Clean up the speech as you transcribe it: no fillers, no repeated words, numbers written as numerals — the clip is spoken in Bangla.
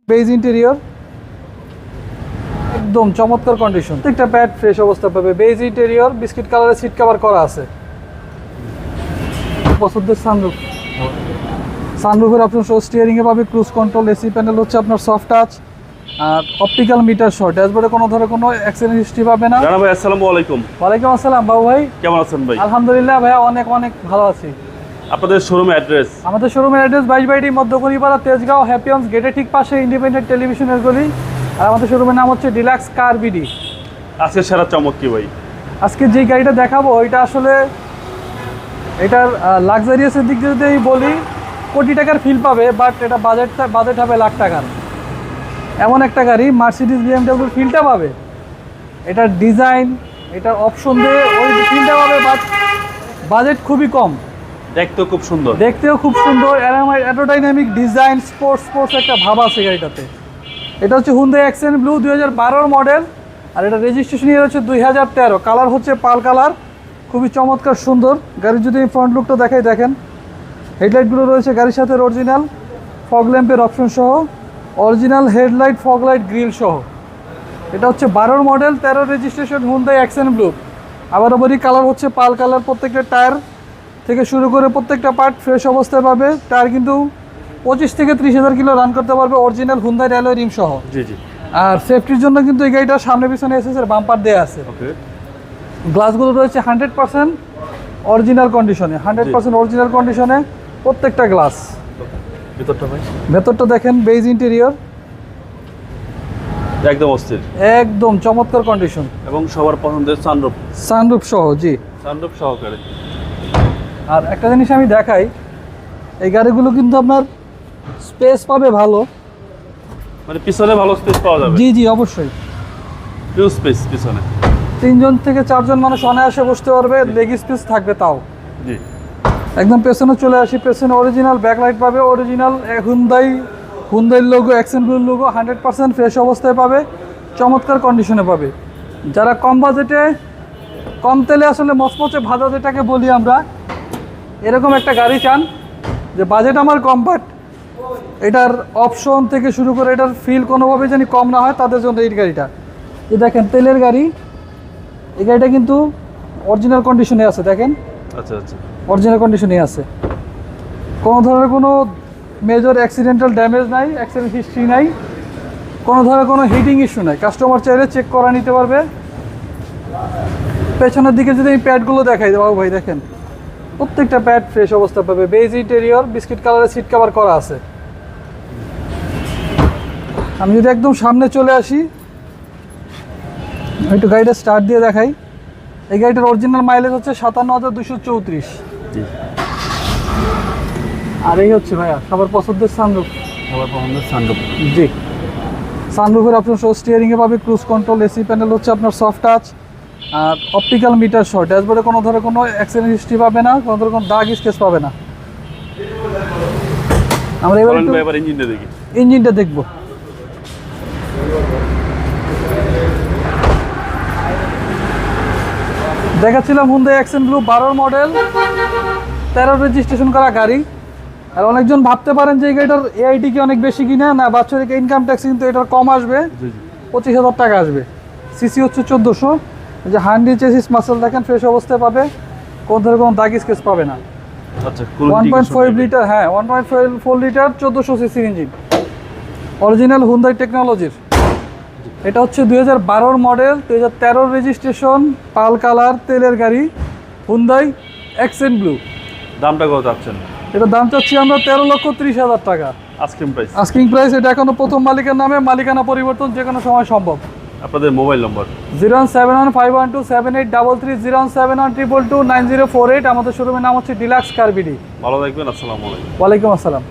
বেজ ইন্টেরিয়র, একদম চমৎকার কন্ডিশন। প্রত্যেকটা প্যাড ফ্রেশ অবস্থা পাবে। বেজ ইন্টেরিয়র, বিস্কিট কালারের সিট কভার করা আছে। পছন্দের সানরুফ, সানরুফের অপশন সহ স্টিয়ারিং এ পাবে ক্রুজ কন্ট্রোল, এসি প্যানেল হচ্ছে আপনার soft touch, R optical metre সহ। ড্যাশবোর্ডে কোনো ধরনের কোনো অ্যাক্সিডেন্ট হিস্ট্রি পাবে না। জানা ভাই আসসালামু আলাইকুম। ওয়ালাইকুম আসসালাম বাবু ভাই, কেমন আছেন ভাই? আলহামদুলিল্লাহ ভাইয়া, অনেক অনেক ভালো আছি। আপনাদের শোরুমের অ্যাড্রেস? আমাদের শোরুমের অ্যাড্রেস 22 মধ্যকড়িপাড়া, তেজগাঁও, হ্যাপিয়ন্স গেটের ঠিক পাশে ইন্ডিপেন্ডেন্ট টেলিভিশনের গলি। আর আমাদের শোরুমের নাম হচ্ছে ডিলাক্স কার বিডি। আজকে সেরা চমক কি ভাই? আজকে যে গাড়িটা দেখাবো এটা আসলে এটার লাক্সারিয়াসের দিক দিয়ে যদি বলি কোটি টাকার ফিল পাবে, বাট এটা বাজেট হবে লাখ টাকার। এমন একটা গাড়ি, মার্সিডিজ বিএমডব্লিউর ফিলটা পাবে, এটার ডিজাইন, এটার অপশন দিয়ে ওই ফিলটা পাবে, বাট বাজেট খুবই কম। দেখতেও খুব সুন্দর, দেখতেও খুব সুন্দর, অ্যারোডাইনামিক ডিজাইন, স্পোর্টস একটা ভাব আছে গাড়িটাতে। এটা হচ্ছে হুন্ডাই অ্যাকসেন্ট ব্লু 2012 মডেল, আর এটা রেজিস্ট্রেশন ইয়ার হচ্ছে 2013। কালার হচ্ছে পাল কালার, খুবই চমৎকার সুন্দর। গাড়ির যদি ফ্রন্ট লুকটা দেখাই, দেখেন হেডলাইটগুলো রয়েছে গাড়ির সাথে অরিজিনাল ফগ ল্যাম্পের অপশন সহ, original headlight, fog light, grill সহ। এটা হচ্ছে 12 model, 13 registration Hyundai accent blue. আবারও বলি, কালার হচ্ছে পাল কালার। প্রত্যেকটা টায়ার থেকে শুরু করে প্রত্যেকটা পার্ট ফ্রেশ অবস্থায় পাবে। টায়ার কিন্তু 25 থেকে 30,000 কিলো রান করতে পারবে, অরিজিনাল হুন্ডাই অ্যালয় রিম সহ। জি জি। আর সেফটির জন্য কিন্তু এই গাড়িটার সামনে পিছনে এসএসের বাম্পার দেওয়া আছে। ওকে। গ্লাসগুলো রয়েছে 100% অরিজিনাল কন্ডিশনে, 100% অরিজিনাল কন্ডিশনে প্রত্যেকটা গ্লাস। ভিতরটা ভাই? ভেতরটা দেখেন, বেজ ইন্টেরিয়র, একদম অস্থির, একদম চমৎকার কন্ডিশন এবং সবার পছন্দের সানরুফ, সানরুফ সহ। জি, সানরুফ সহকারে। আর একটা জিনিস আমি দেখাই, এই গাড়িগুলো কিন্তু আপনার স্পেস পাবে ভালো, মানে পিছনে ভালো স্পেস পাওয়া যাবে। জি জি অবশ্যই। হিউজ স্পেস পিছনে, 3 থেকে 4 মানুষ অনায়াসে বসতে পারবে, লেগ স্পেস থাকবে তাও। জি। একদম পেছনে চলে আসি, পেছনে অরিজিনাল ব্যাকলাইট পাবে, original Hyundai logo, accent blue logo 100% fresh অবস্থায় পাবে, চমৎকার কন্ডিশনে পাবে। যারা কম বাজেটে, কম তেলে আসলে মচমচে ভাজা যেটাকে বলি আমরা, এরকম একটা গাড়ি চান যে বাজেট আমার কম, বাট এটার অপশন থেকে শুরু করে এটার ফিল কোনোভাবে জানি কম না হয়, তাদের জন্য এই গাড়িটা। এই দেখেন তেলের গাড়ি, এই গাড়িটা কিন্তু অরিজিনাল কন্ডিশনে আছে। দেখেন, আচ্ছা আচ্ছা, অরিজিনাল কন্ডিশনে আছে, কোনো ধরনের কোনো মেজর অ্যাক্সিডেন্টাল ড্যামেজ নাই, অ্যাক্সিডেন্ট হিস্ট্রি নাই, কোনো ধরনের কোনো হিটিং ইস্যু নাই। কাস্টমার চাইলে চেক করা নিতে পারবে। পেছনের দিকে যদি এই প্যাডগুলো দেখাই বাবু ভাই, দেখেন প্রত্যেকটা প্যাড ফ্রেশ অবস্থা পাবে। বেজ ইন্টেরিয়র, বিস্কিট কালারের সিট কভার করা আছে। আমি যদি একদম সামনে চলে আসি, একটু গাড়িটা স্টার্ট দিয়ে দেখাই। এই গাড়িটার অরিজিনাল মাইলেজ হচ্ছে 57,234। আর এই হচ্ছে ভাইয়া সবার পছন্দের সানরুফ, সবার পছন্দের সানরুফ। জি, সানরুফের অপশন সহ স্টিয়ারিং এ পাবে ক্রুজ কন্ট্রোল, এসি প্যানেল হচ্ছে আপনার soft touch, R optical metre সহ। ড্যাশবোর্ডে কোনো ধরনের কোনো অ্যাক্সিডেন্ট হিস্ট্রি পাবে না, কোনো ধরনের কোনো দাগ স্কেচ পাবে না। আমরা এবার ইঞ্জিনটা দেখি, ইঞ্জিনটা দেখবো। দেখাচ্ছিলাম Hyundai accent blue 12 model, 13 registration করা গাড়ি। আর অনেকজন ভাবতে পারেন যে এই গাড়িটার এআইটি কি অনেক বেশি কিনা, না, বাৎসরিক ইনকাম ট্যাক্স কিন্তু এটার কম আসবে, 25,000 টাকা আসবে। সিসি হচ্ছে 1400। যে হান্ডি চেসিস মাসেল দেখেন ফ্রেশ অবস্থায় পাবে, কোনো ধরনের কোনো দাগ স্কেচ পাবে না। আচ্ছা, 1.5 লিটার, হ্যাঁ 1.4 লিটার 1400 সিসির ইঞ্জিন, অরিজিনাল হুন্ডাই টেকনোলজির। এটা হচ্ছে 2012 মডেল, 2013 রেজিস্ট্রেশন, পাল কালার, তেলের গাড়ি, হুন্ডাই অ্যাকসেন্ট ব্লু। দামটা কত চাচ্ছেন? এটা দাম চাচ্ছি আমরা 13,30,000 টাকা আস্কিং প্রাইস। Asking price. এটা এখনো প্রথম মালিকের নামে, মালিকানা পরিবর্তন যে কোনো সময় সম্ভব। আপনাদের মোবাইল নম্বর? 07151278333, 07122290048। আমাদের শোরুমের নাম হচ্ছে ডিলাক্স কার বিডি। ভালো থাকবেন, আসসালামু আলাইকুম। ওয়ালাইকুম আসসালাম।